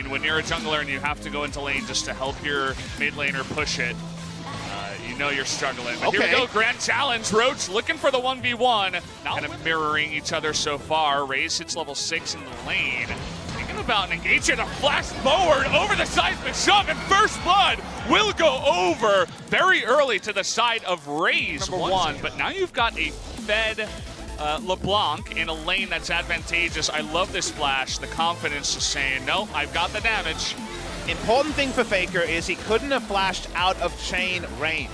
mean, when you're a jungler and you have to go into lane just to help your mid laner push it, you know you're struggling. But here we go, grand challenge. Roach looking for the 1v1. Kind of mirroring each other so far. Raze hits level 6 in the lane. Thinking about an engage here to flash forward over the seismic shove, and first blood will go over very early to the side of Raze, number 1. But now you've got a fed LeBlanc in a lane that's advantageous. I love this flash. The confidence just saying, no, I've got the damage. Important thing for Faker is he couldn't have flashed out of chain range.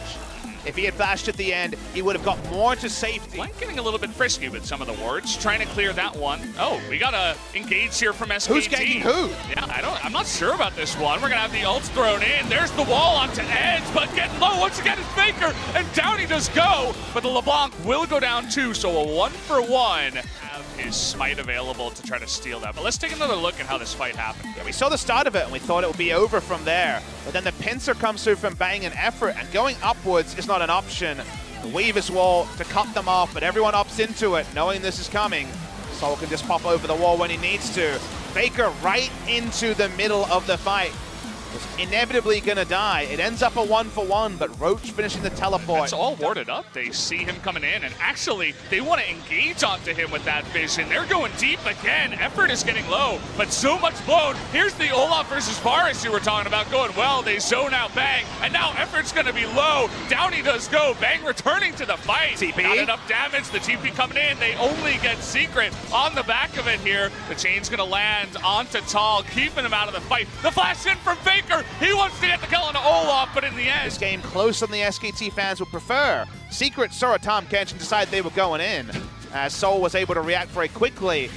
If he had flashed at the end, he would have got more to safety. Blank getting a little bit frisky with some of the wards, trying to clear that one. Oh, we got a engage here from SKT. Who's ganking who? Yeah, I'm not sure about this one. We're gonna have the ults thrown in. There's the wall onto Edge, but getting low once again is Faker, and down he does go. But the LeBlanc will go down too, so a 1-for-1. Have his smite available to try to steal that. But let's take another look at how this fight happened. Yeah, we saw the start of it and we thought it would be over from there. But then the pincer comes through from Bang and Effort, and going upwards is not an option. The Weaver's wall to cut them off, but everyone opts into it, knowing this is coming. Soul can just pop over the wall when he needs to. Faker right into the middle of the fight. Was inevitably gonna die. It ends up a 1-for-1, but Roach finishing the teleport. It's all warded up. They see him coming in, and actually, they want to engage onto him with that vision. They're going deep again. Effort is getting low, but so much blown. Here's the Olaf versus Varus you were talking about going well. They zone out Bang, and now Effort's gonna be low. Down he does go. Bang returning to the fight. TP. Not enough damage. The TP coming in. They only get Secret on the back of it here. The chain's gonna land onto Tall, keeping him out of the fight. The flash in from Faker. He wants to get the kill on Olaf, but in the end... This game close than the SKT fans would prefer. Secret saw Tom Kench and decided they were going in, as Soul was able to react very quickly.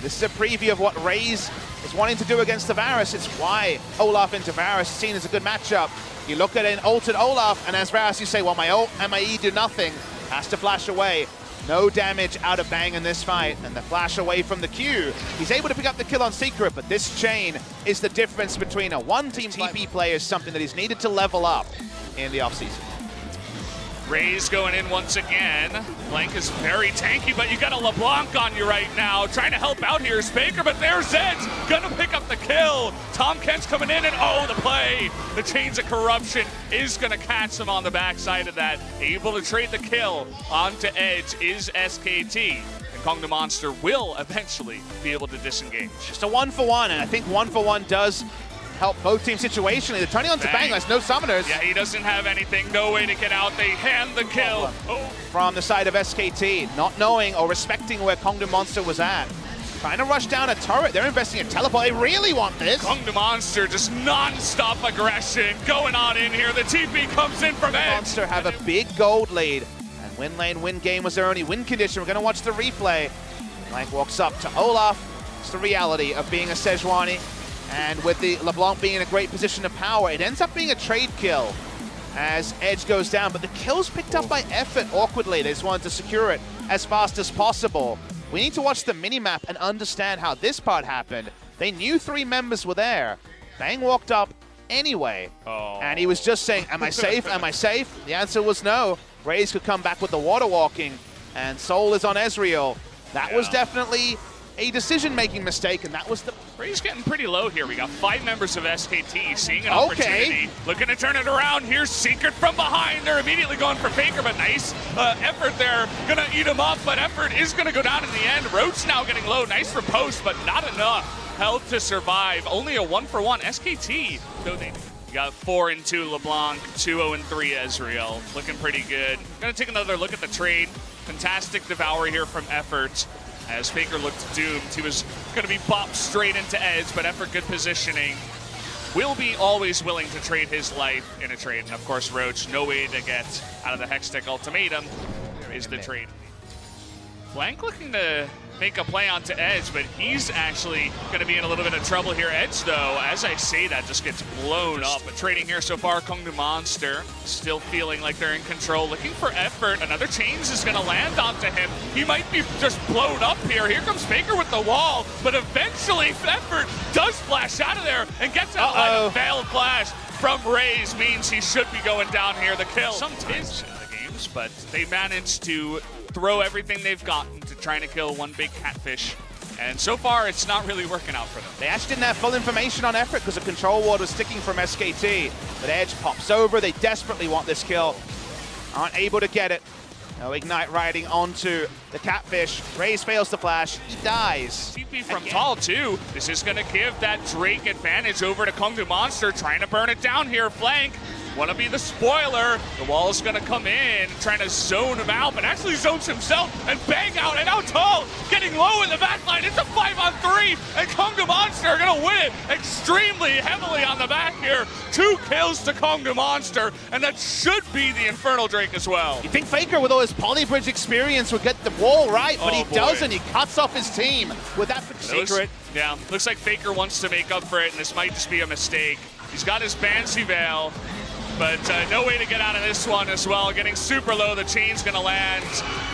This is a preview of what Raze is wanting to do against the Varus. It's why Olaf into Varus is seen as a good matchup. You look at an ulted Olaf, and as Varus you say, well, my ult and my E do nothing. Has to flash away. No damage out of Bang in this fight, and the flash away from the Q. He's able to pick up the kill on Secret, but this chain is the difference between a one-team TP player, is something that he's needed to level up in the offseason. Raze going in once again. Blank is very tanky, but you got a LeBlanc on you right now. Trying to help out here is Faker, but there's Edge. Gonna pick up the kill. Tom Kent's coming in, and oh, the play. The Chains of Corruption is gonna catch him on the backside of that. Able to trade the kill onto Edge is SKT. And Kong the Monster will eventually be able to disengage. Just a 1-for-1, and I think 1-for-1 does help both teams situationally. They're turning on to Bang. There's no summoners. Yeah, he doesn't have anything. No way to get out. They hand the kill. Oh. From the side of SKT, not knowing or respecting where Kong the Monster was at. Trying to rush down a turret. They're investing in teleport. They really want this. Kong the Monster just non-stop aggression going on in here. The TP comes in from Edge. Monster have a big gold lead. And win lane, win game was their only win condition. We're going to watch the replay. Blank walks up to Olaf. It's the reality of being a Sejuani. And with the LeBlanc being in a great position of power, it ends up being a trade kill as Edge goes down. But the kill's picked up by Effort awkwardly. They just wanted to secure it as fast as possible. We need to watch the minimap and understand how this part happened. They knew 3 members were there. Bang walked up anyway. And he was just saying, am I safe? Am I safe? The answer was no. Raze could come back with the water walking. And Soul is on Ezreal. That was definitely a decision-making mistake, and that was the... Raze getting pretty low here. We got 5 members of SKT seeing an opportunity. Looking to turn it around. Here's Secret from behind. They're immediately going for Faker, but nice Effort there. Gonna eat him up, but Effort is gonna go down in the end. Roach now getting low. Nice riposte, but not enough health to survive. Only a 1-for-1. SKT, though they got 4-2 LeBlanc, 2-0-3 Ezreal. Looking pretty good. Gonna take another look at the trade. Fantastic Devour here from Effort. As Faker looked doomed, he was going to be bopped straight into Edge, but Effort good positioning. Will be always willing to trade his life in a trade. And of course, Roach, no way to get out of the Hextech ultimatum is the trade. Blank looking to make a play onto Edge, but he's actually going to be in a little bit of trouble here. Edge, though, as I say that, just gets blown up. But trading here so far, Kong the Monster still feeling like they're in control. Looking for Effort. Another Chains is going to land onto him. He might be just blown up here. Here comes Faker with the wall, but eventually Effort does flash out of there and gets out by the failed flash from Raze. Means he should be going down here. The kill sometimes in the games, but they managed to throw everything they've gotten to trying to kill one big catfish And so far, it's not really working out for them. They actually didn't have full information on effort because the control ward was sticking from SKT. But Edge pops over. They desperately want this kill. Aren't able to get it. No Ignite riding onto the Catfish. Raze fails to flash. He dies. TP from Tall, too. This is going to give that Drake advantage over to Kongdu Monster, trying to burn it down here. Flank. Want to be the spoiler. The wall is going to come in, trying to zone him out, but actually zones himself and bang out. And now Tall getting low in the backline. It's a 5-on-3, and Kongdu Monster are going to win it extremely heavily on the back here. 2 kills to Kongdu Monster, and that should be the Infernal Drake as well. You think Faker, with all his Polybridge experience, would get the wall right, but he doesn't. He cuts off his team with that secret. Yeah, looks like Faker wants to make up for it, and this might just be a mistake. He's got his Banshee Veil, but no way to get out of this one as well. Getting super low, the chain's gonna land.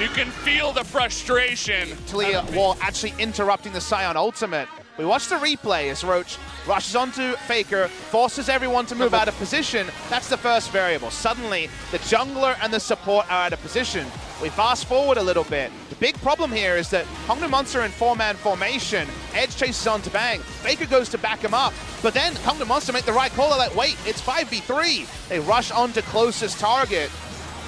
You can feel the frustration. Talia wall actually interrupting the Scion ultimate. We watch the replay as Roach rushes onto Faker, forces everyone to move out of position. That's the first variable. Suddenly, the jungler and the support are out of position. We fast forward a little bit. The big problem here is that Kongdu Monster in 4-man formation. Edge chases on to Bang. Faker goes to back him up. But then Kongdu Monster make the right call. They're like, wait, it's 5v3. They rush on to closest target.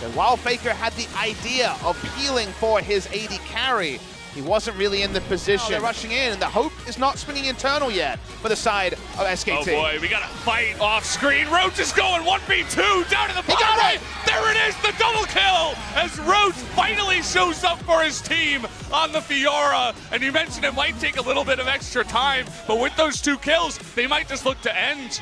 And while Faker had the idea of peeling for his AD carry, he wasn't really in the position. They're rushing in, and the hope is not springing internal yet for the side of SKT. Oh boy, we got a fight off screen. Roach is going 1v2 down to the bottom right. There it is, the double kill as Roach finally shows up for his team on the Fiora. And you mentioned it might take a little bit of extra time, but with those 2 kills, they might just look to end.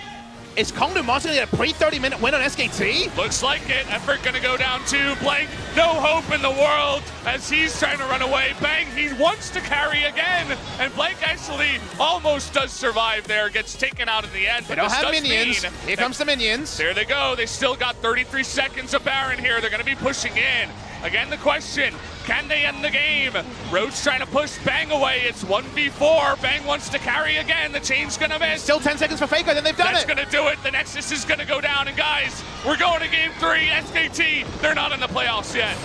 Is Kongdu Monster gonna get a pre-30-minute win on SKT? Looks like it. Effort gonna go down to Blank. No hope in the world as he's trying to run away. Bang, he wants to carry again. And Blank actually almost does survive there. Gets taken out in the end. They don't have minions. Here comes the minions. There they go. They still got 33 seconds of Baron here. They're gonna be pushing in. Again, the question, can they end the game? Roach trying to push Bang away. It's 1v4. Bang wants to carry again. The chain's gonna miss. Still 10 seconds for Faker, then they've done That's it. That's gonna do it. The Nexus is gonna go down. And guys, we're going to game 3. SKT, they're not in the playoffs yet.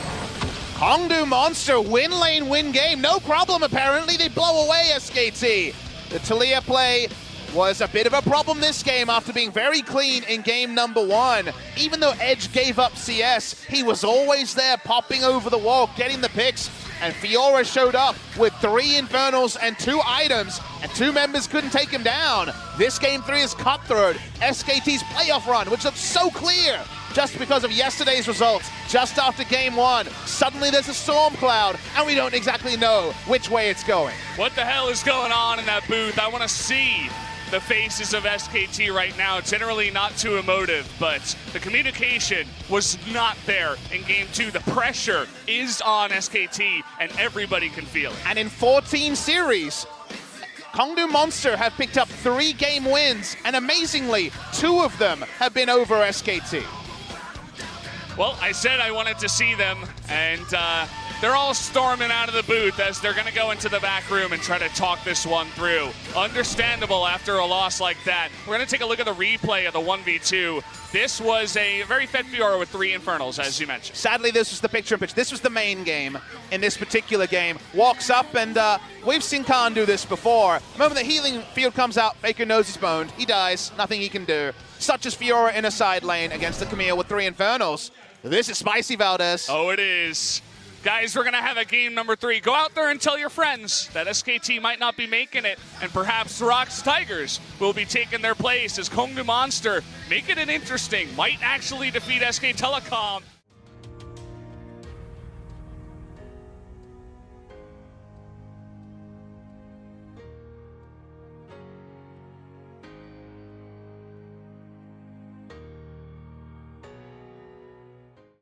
Kongdu Monster win lane, win game. No problem, apparently. They blow away SKT. The Talia play was a bit of a problem this game after being very clean in game number 1. Even though Edge gave up CS, he was always there popping over the wall, getting the picks, and Fiora showed up with 3 Infernals and 2 items, and 2 members couldn't take him down. This game 3 is cutthroat. SKT's playoff run, which looks so clear just because of yesterday's results, just after game 1. Suddenly there's a storm cloud, and we don't exactly know which way it's going. What the hell is going on in that booth? I want to see the faces of SKT right now. Generally not too emotive, but the communication was not there in game 2. The pressure is on SKT, and everybody can feel it. And in 14 series, Kongdu Monster have picked up 3 game wins, and amazingly, 2 of them have been over SKT. Well, I said I wanted to see them, and they're all storming out of the booth as they're going to go into the back room and try to talk this one through. Understandable after a loss like that. We're going to take a look at the replay of the 1v2. This was a very fed Fiora with 3 Infernals, as you mentioned. Sadly, this was the picture-in-picture. This was the main game in this particular game. Walks up, and we've seen Khan do this before. Remember, the healing field comes out, Faker knows he's boned. He dies, nothing he can do. Such as Fiora in a side lane against the Camille with 3 Infernals. This is spicy, Valdez. Oh, it is. Guys, we're going to have a game number 3. Go out there and tell your friends that SKT might not be making it, and perhaps Rock's Tigers will be taking their place as Kongdu Monster, making it interesting, might actually defeat SK Telecom.